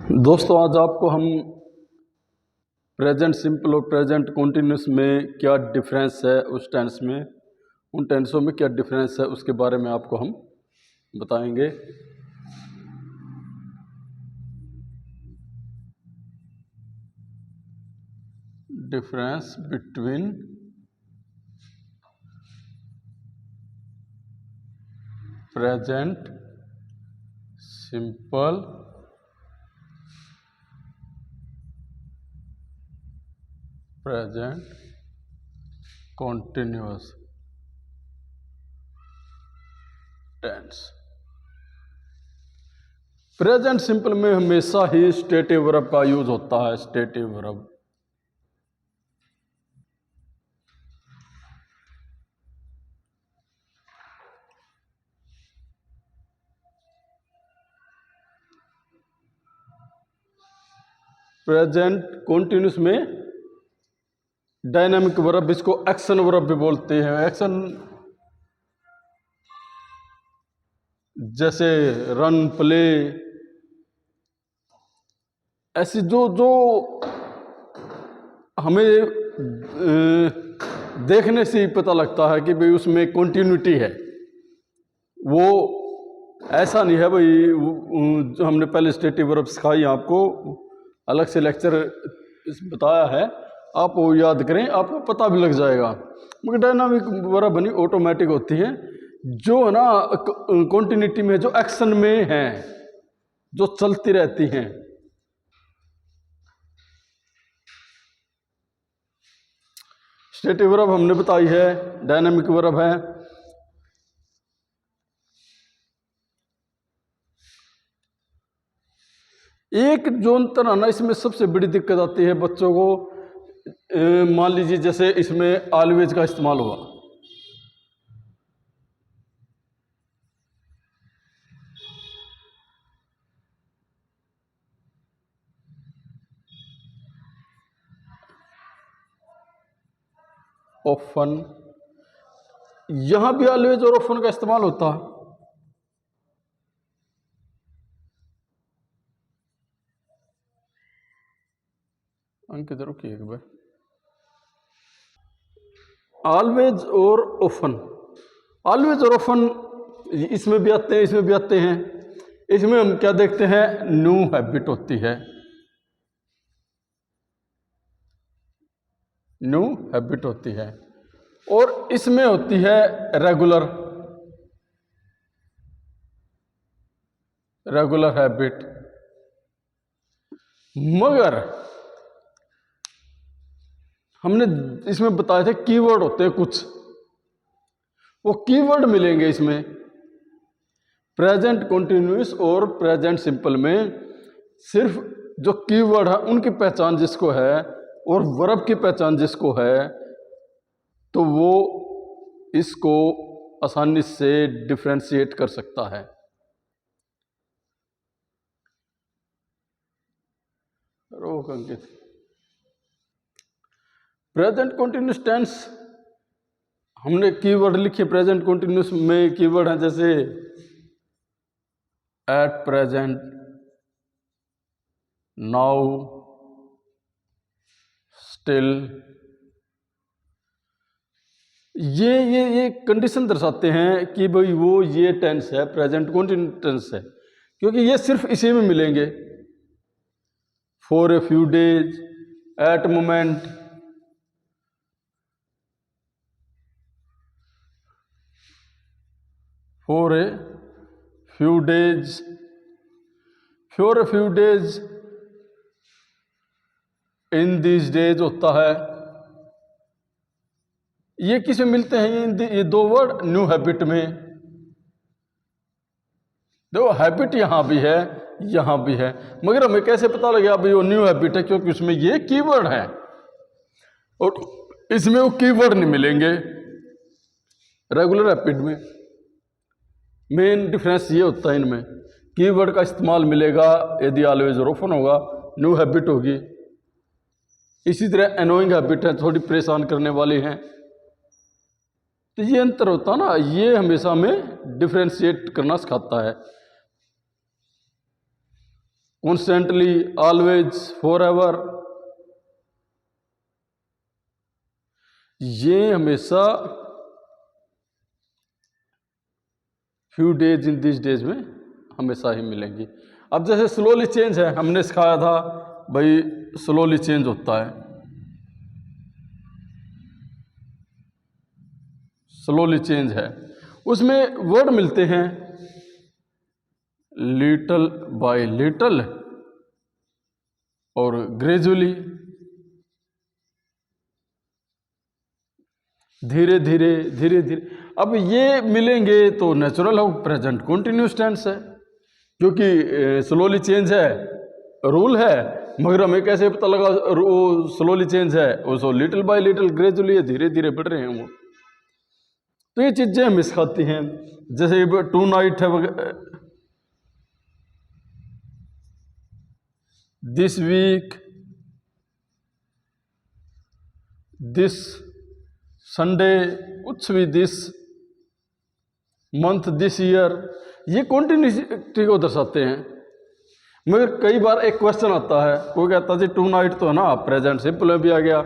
दोस्तों आज आपको हम प्रेजेंट सिंपल और प्रेजेंट कॉन्टिन्यूस में क्या डिफरेंस है, उस टेंस में उन टेंसों में क्या डिफरेंस है उसके बारे में आपको हम बताएंगे। Difference between present simple present continuous tense. Present simple में हमेशा ही स्टेटिव वर्ब का यूज होता है। स्टेटिव वर्ब प्रेजेंट कॉन्टिन्यूस में डायनामिक वर्ब, इसको एक्शन वर्ब भी बोलते हैं। एक्शन जैसे रन, प्ले, ऐसी जो जो हमें देखने से ही पता लगता है कि भाई उसमें कंटिन्यूटी है। वो ऐसा नहीं है भाई, जो हमने पहले स्टेटिव वर्ब सिखाई आपको, अलग से लेक्चर बताया है, आप वो याद करें, आपको पता भी लग जाएगा। मगर डायनामिक वर्ब बनी ऑटोमेटिक होती है, जो है ना कंटिन्यूटी में, जो एक्शन में है, जो चलती रहती हैं। स्टेटिव वर्ब हमने बताई है, डायनामिक वर्ब है। एक जो अंतर है ना, इसमें सबसे बड़ी दिक्कत आती है बच्चों को। मान लीजिए जैसे इसमें ऑलवेज का इस्तेमाल हुआ, ऑफन, यहां भी ऑलवेज और ऑफन का इस्तेमाल होता है। अंकित रुकिए एक बार। ऑलवेज और ऑफन, ऑलवेज और ऑफन इसमें भी आते हैं, इसमें भी आते हैं। इसमें हम क्या देखते हैं, न्यू हैबिट होती है, न्यू हैबिट होती है। और इसमें होती है रेगुलर, रेगुलर हैबिट। मगर हमने इसमें बताए थे कीवर्ड होते हैं कुछ, वो कीवर्ड मिलेंगे इसमें। प्रेजेंट कॉन्टिन्यूअस और प्रेजेंट सिंपल में सिर्फ जो कीवर्ड है उनकी पहचान जिसको है और वर्ब की पहचान जिसको है, तो वो इसको आसानी से डिफरेंशिएट कर सकता है। रोक अंकित। प्रेजेंट कॉन्टिन्यूअस टेंस हमने कीवर्ड लिखे। प्रेजेंट कॉन्टिन्यूअस में कीवर्ड है जैसे एट प्रेजेंट, नाउ, स्टिल। ये कंडीशन दर्शाते हैं कि भाई वो ये टेंस है, प्रेजेंट कॉन्टिन्यूअस टेंस है, क्योंकि ये सिर्फ इसी में मिलेंगे। For a few days, at moment, for a few days, for a few days, in these days होता है। ये किस में मिलते हैं, ये दो वर्ड न्यू हैबिट में। देखो हैबिट यहां भी है, यहां भी है, मगर हमें कैसे पता लगे भाई वो न्यू हैबिट है, क्योंकि उसमें ये कीवर्ड है और इसमें वो कीवर्ड नहीं मिलेंगे। रेगुलर हैबिट में मेन डिफरेंस ये होता है, इनमें कीवर्ड का इस्तेमाल मिलेगा यदि ऑलवेज और ऑफन होगा, न्यू हैबिट होगी। इसी तरह एनोइंग हैबिट है, थोड़ी परेशान करने वाली हैं। तो ये अंतर होता ना, ये हमेशा में डिफरेंशिएट करना सिखाता है। कॉन्स्टेंटली, ऑलवेज, फॉरएवर, ये हमेशा few days, in this days में हमेशा ही मिलेंगी। अब जैसे स्लोली चेंज है, हमने सिखाया था भाई स्लोली चेंज होता है, स्लोली चेंज है, उसमें वर्ड मिलते हैं लिटल बाय लिटल और ग्रेजुअली, धीरे धीरे धीरे धीरे। अब ये मिलेंगे तो नेचुरल हो, प्रेजेंट कंटिन्यूस टेंस है, क्योंकि स्लोली चेंज है, रूल है, मगर हमें कैसे पता लगा स्लोली चेंज है? वो लिटिल बाय लिटिल, ग्रेजुअली, धीरे धीरे बढ़ रहे हैं वो। तो ये चीजें हमें सिखाती हैं। जैसे टू नाइट है, दिस वीक, दिस संडे, कुछ भी, दिस मंथ, दिस ईयर, ये कॉन्टिन्यूटी को दर्शाते हैं। मगर कई बार एक क्वेश्चन आता है, कोई कहता है जी टू नाइट तो है ना, प्रेजेंट सिंपल में भी आ गया,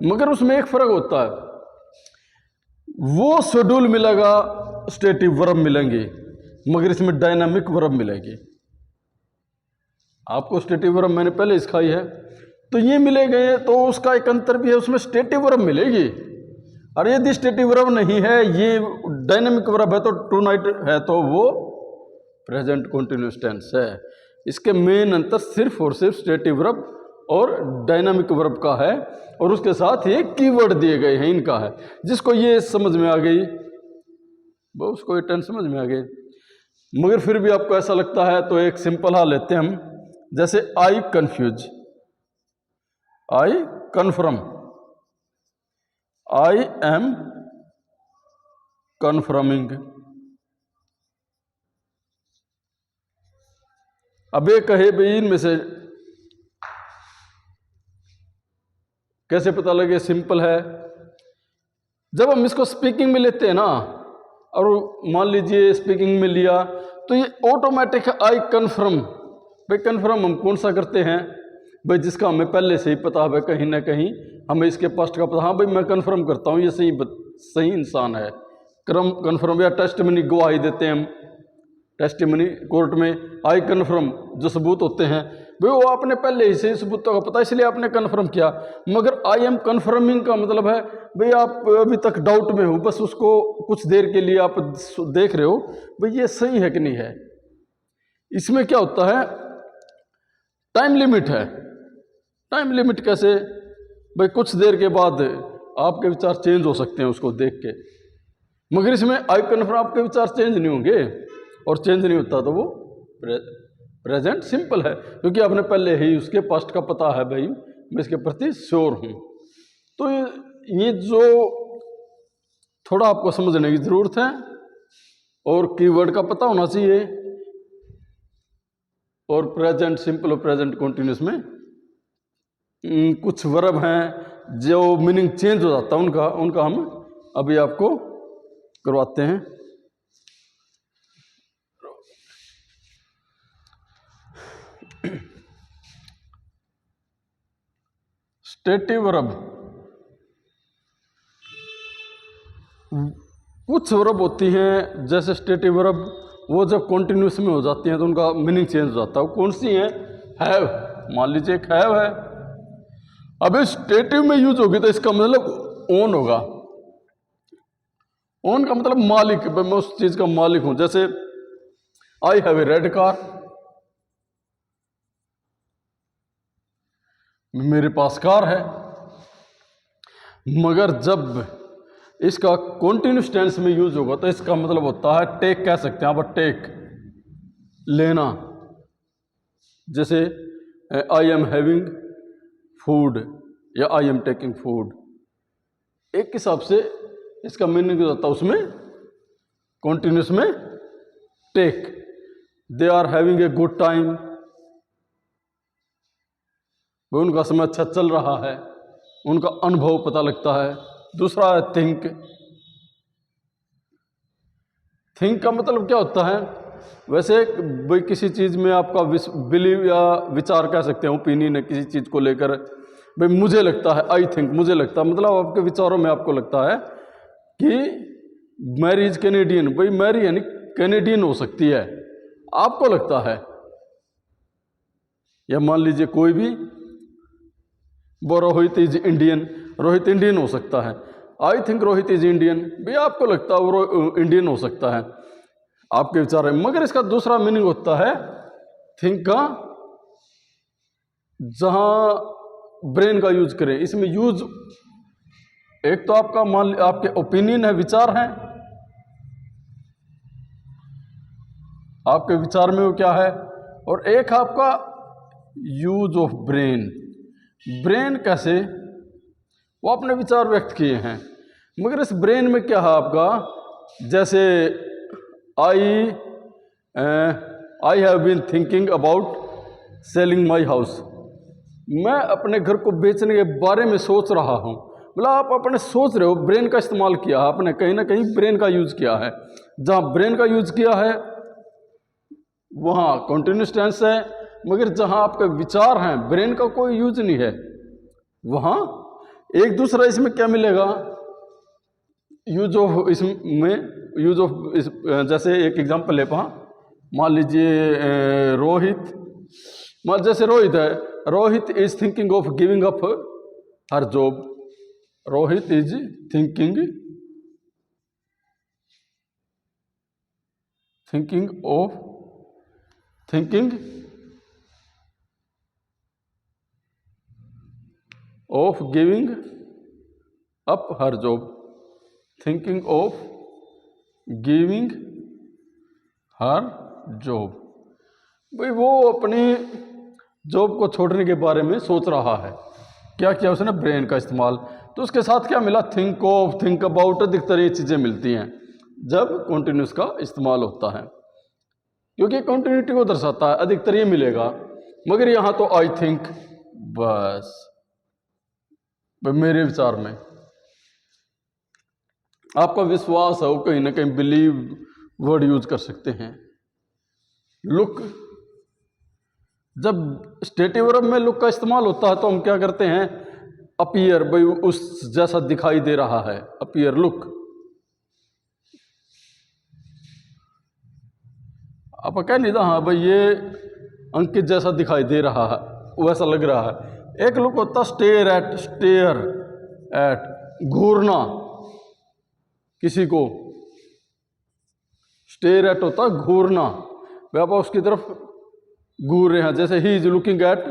मगर उसमें एक फर्क होता है, वो शेड्यूल मिलेगा, स्टेटिव वर्ब मिलेंगे, मगर इसमें डायनामिक वर्ब मिलेगी। आपको स्टेटिव वर्ब मैंने पहले सिखाई है, तो ये मिलेंगे, तो उसका एक अंतर भी है, उसमें स्टेटिव वर्ब मिलेगी। और यदि स्टेटिव वर्ब नहीं है, ये डायनामिक वर्ब है, तो टू नाइट है तो वो प्रेजेंट कंटिन्यूअस टेंस है। इसके मेन अंतर सिर्फ और सिर्फ स्टेटिव वर्ब और डायनामिक वर्ब का है, और उसके साथ ये कीवर्ड दिए गए हैं, इनका है। जिसको ये समझ में आ गई वो उसको ये टेंस समझ में आ गई। मगर फिर भी आपको ऐसा लगता है तो एक सिंपल हाल लेते हैं हम, जैसे आई confuse, I confirm, I am confirming. अब ये कहे भाई इनमें से कैसे पता लगे सिंपल है? जब हम इसको स्पीकिंग में लेते हैं ना, और मान लीजिए स्पीकिंग में लिया, तो ये ऑटोमेटिक है आई कन्फर्म। भाई कन्फर्म हम कौन सा करते हैं? भाई जिसका हमें पहले से ही पता है, कहीं ना कहीं हमें इसके पास्ट का पता, हाँ भाई मैं कन्फर्म करता हूँ ये सही इंसान है। कन्फर्म, या टेस्टिमनी, गवाही देते हैं हम, टेस्टिमनी कोर्ट में, आई कन्फर्म, जो सबूत होते हैं, भाई वो आपने पहले ही से सबूतों का पता, इसलिए आपने कन्फर्म किया। मगर आई एम कन्फर्मिंग का मतलब है भाई आप अभी तक डाउट में हो, बस उसको कुछ देर के लिए आप देख रहे हो भाई ये सही है कि नहीं है। इसमें क्या होता है, टाइम लिमिट है। टाइम लिमिट कैसे? भाई कुछ देर के बाद आपके विचार चेंज हो सकते हैं उसको देख के, मगर इसमें आई कन्फर्म आपके विचार चेंज नहीं होंगे, और चेंज नहीं होता तो वो प्रेजेंट सिंपल है, क्योंकि आपने पहले ही उसके पास्ट का पता है, भाई मैं इसके प्रति श्योर हूं। तो ये जो थोड़ा आपको समझने की जरूरत है, और कीवर्ड का पता होना चाहिए, और प्रेजेंट सिंपल और प्रेजेंट कंटिन्यूअस में कुछ वर्ब हैं जो मीनिंग चेंज हो जाता है, उनका हम अभी आपको करवाते हैं। स्टेटिव वर्ब, कुछ वर्ब होती हैं जैसे स्टेटिव वर्ब, वो जब कंटिन्यूस में हो जाती हैं तो उनका मीनिंग चेंज हो जाता है। कौन सी है? हैव, मान लीजिए एक हैव है, अब स्टेटिव में यूज होगी तो इसका मतलब ओन होगा। ओन का मतलब मालिक, मैं उस चीज का मालिक हूं। जैसे I have a red car, मेरे पास कार है। मगर जब इसका कॉन्टिन्यूस टेंस में यूज होगा तो इसका मतलब होता है टेक, कह सकते हैं आप, टेक, लेना। जैसे आई एम हैविंग फूड या आई एम टेकिंग फूड, एक हिसाब से इसका मीनिंग होता है उसमें कॉन्टिन्यूस में take. They are having a good time, उनका समय अच्छा चल रहा है, उनका अनुभव पता लगता है। दूसरा है थिंक। थिंक का मतलब क्या होता है? वैसे भाई किसी चीज़ में आपका बिलीव या विचार कह सकते हैं, ओपिनियन है किसी चीज़ को लेकर, भाई मुझे लगता है, आई थिंक, मुझे लगता है, मतलब आपके विचारों में आपको लगता है कि मैरी इज कैनेडियन, भाई मैरी यानी कैनेडियन हो सकती है, आपको लगता है। या मान लीजिए कोई भी, वो Rohit is Indian, Rohit Indian हो सकता है, I think Rohit is Indian, भाई आपको लगता है वो इंडियन हो सकता है, आपके विचार है। मगर इसका दूसरा मीनिंग होता है थिंक का, जहां ब्रेन का यूज करें। इसमें यूज एक तो आपका मान आपके ओपिनियन है, विचार हैं, आपके विचार में वो क्या है, और एक आपका यूज ऑफ ब्रेन। ब्रेन कैसे, वो अपने विचार व्यक्त किए हैं, मगर इस ब्रेन में क्या है आपका, जैसे I have been thinking about selling my house, मैं अपने घर को बेचने के बारे में सोच रहा हूँ, मतलब आप अपने सोच रहे हो, ब्रेन का इस्तेमाल किया आपने, कहीं ना कहीं ब्रेन का यूज किया है। जहाँ ब्रेन का यूज किया है वहाँ कॉन्टिन्यूस टेंस है, मगर जहाँ आपके विचार हैं, ब्रेन का कोई यूज नहीं है, वहाँ एक दूसरा इसमें क्या मिलेगा, यूज ऑफ, इसमें यूज ऑफ, जैसे एक एग्जांपल है, मान लीजिए रोहित, मान जैसे रोहित है, Rohit is thinking of giving up her job, Rohit is thinking of giving up her job, thinking of giving her job, भाई वो अपनी जॉब को छोड़ने के बारे में सोच रहा है। क्या किया उसने, ब्रेन का इस्तेमाल। तो उसके साथ क्या मिला, थिंक ऑफ, थिंक अबाउट, अधिकतर ये चीज़ें मिलती हैं जब कॉन्टिन्यूस का इस्तेमाल होता है, क्योंकि कॉन्टिन्यूटी को दर्शाता है, अधिकतर ये मिलेगा। मगर यहाँ तो आई थिंक, बस मेरे विचार में, आपका विश्वास है, वो कहीं ना कहीं बिलीव वर्ड यूज कर सकते हैं। लुक, जब स्टेटिव वर्ब में लुक का इस्तेमाल होता है तो हम क्या करते हैं, अपीयर, भाई उस जैसा दिखाई दे रहा है, अपीयर, लुक। आप कह नहीं था, हाँ भाई ये अंकित जैसा दिखाई दे रहा है, वैसा लग रहा है। एक लुक होता स्टेयर एट, घूरना किसी को, स्टेयर एट होता घूरना, भाई आप उसकी तरफ घूर रहे हैं, जैसे he is looking at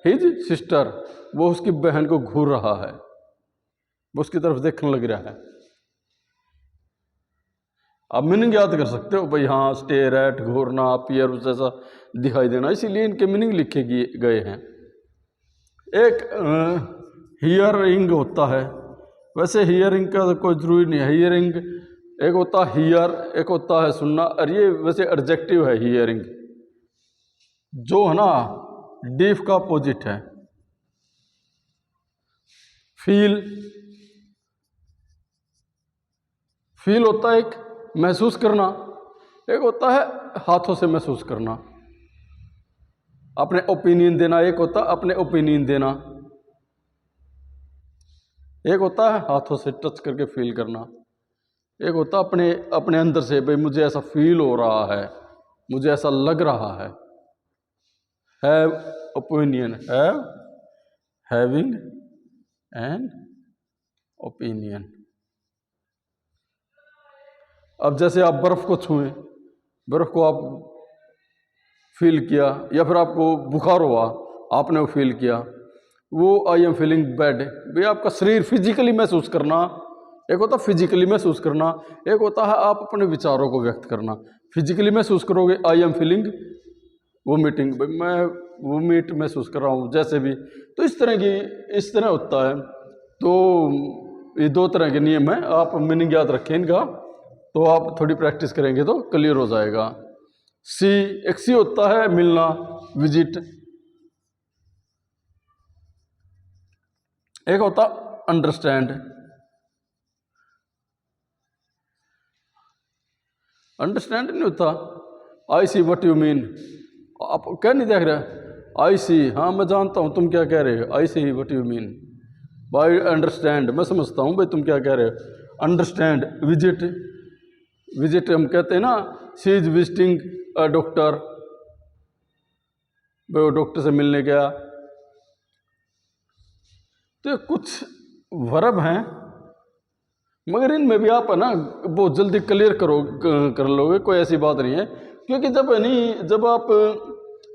his sister, वो उसकी बहन को घूर रहा है, वो उसकी तरफ देखने लग रहा है। आप मीनिंग याद कर सकते हो भाई, हाँ स्टेयर एट, घूरना, अपीयर, उस जैसा दिखाई देना, इसीलिए इनके मीनिंग लिखे गए हैं। एक हियरिंग होता है, वैसे हियरिंग का तो कोई जरूरी नहीं है, हियरिंग एक होता है हियर, एक होता है सुनना, और ये वैसे एडजेक्टिव है हियरिंग, जो है ना डीफ का अपोजिट है। फील, फील होता है एक महसूस करना, एक होता है हाथों से महसूस करना, अपने ओपिनियन देना, एक होता है अपने ओपिनियन देना, एक होता है हाथों से टच करके फील करना, एक होता है अपने अपने अंदर से, भाई मुझे ऐसा फील हो रहा है, मुझे ऐसा लग रहा है। Have opinion, having an opinion. अब जैसे आप बर्फ को छुएं, बर्फ को आप फील किया, या फिर आपको बुखार हुआ, आपने वो फील किया, वो आई एम फीलिंग बैड, भाई आपका शरीर फिजिकली महसूस करना, एक होता फिजिकली महसूस करना, एक होता है आप अपने विचारों को व्यक्त करना। फिजिकली महसूस करोगे, आई एम फीलिंग वोमिटिंग, भाई मैं वोमिट महसूस कर रहा हूँ, जैसे भी, तो इस तरह होता है। तो ये दो तरह के नियम हैं, आप मीनिंग याद रखें इनका, तो आप थोड़ी प्रैक्टिस करेंगे तो क्लियर हो जाएगा। सी, एक सी होता है मिलना, विजिट, एक होता अंडरस्टैंड। अंडरस्टैंड नहीं होता, आई सी व्हाट यू मीन, आप क्या नहीं देख रहे? आई सी, हाँ मैं जानता हूँ तुम क्या कह रहे हो, I see what you mean, by understand, मैं समझता हूँ भाई तुम क्या कह रहे हो। अंडरस्टैंड, विजिट, विजिट हम कहते हैं ना, she is visiting a doctor, वो डॉक्टर से मिलने गया। तो ये कुछ वर्ब हैं, मगर इनमें भी आप है ना बहुत जल्दी क्लियर कर लोगे, कोई ऐसी बात नहीं है। क्योंकि जब आप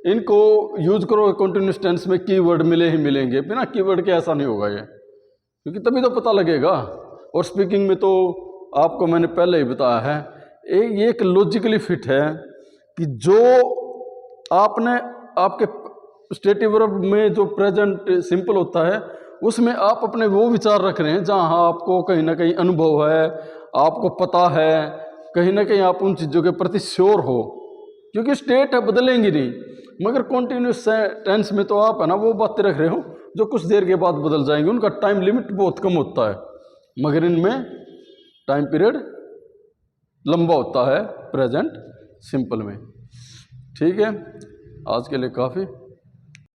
इनको यूज करोगे कंटिन्यूस टेंस में, कीवर्ड मिले ही मिलेंगे, बिना कीवर्ड के ऐसा नहीं होगा ये, क्योंकि तभी तो पता लगेगा। और स्पीकिंग में तो आपको मैंने पहले ही बताया है, ये एक लॉजिकली फिट है कि जो आपने आपके स्टेटिव वर्ब में जो प्रेजेंट सिंपल होता है उसमें आप अपने वो विचार रख रहे हैं जहाँ आपको कहीं ना कहीं अनुभव है, आपको पता है, कहीं ना कहीं आप उन चीज़ों के प्रति श्योर हो, क्योंकि स्टेट है बदलेंगी नहीं। मगर कॉन्टिन्यूस टेंस में तो आप है ना वो बातें रख रहे हो जो कुछ देर के बाद बदल जाएंगे, उनका टाइम लिमिट बहुत कम होता है, मगर इनमें टाइम पीरियड लंबा होता है प्रेजेंट सिंपल में। ठीक है, आज के लिए काफ़ी।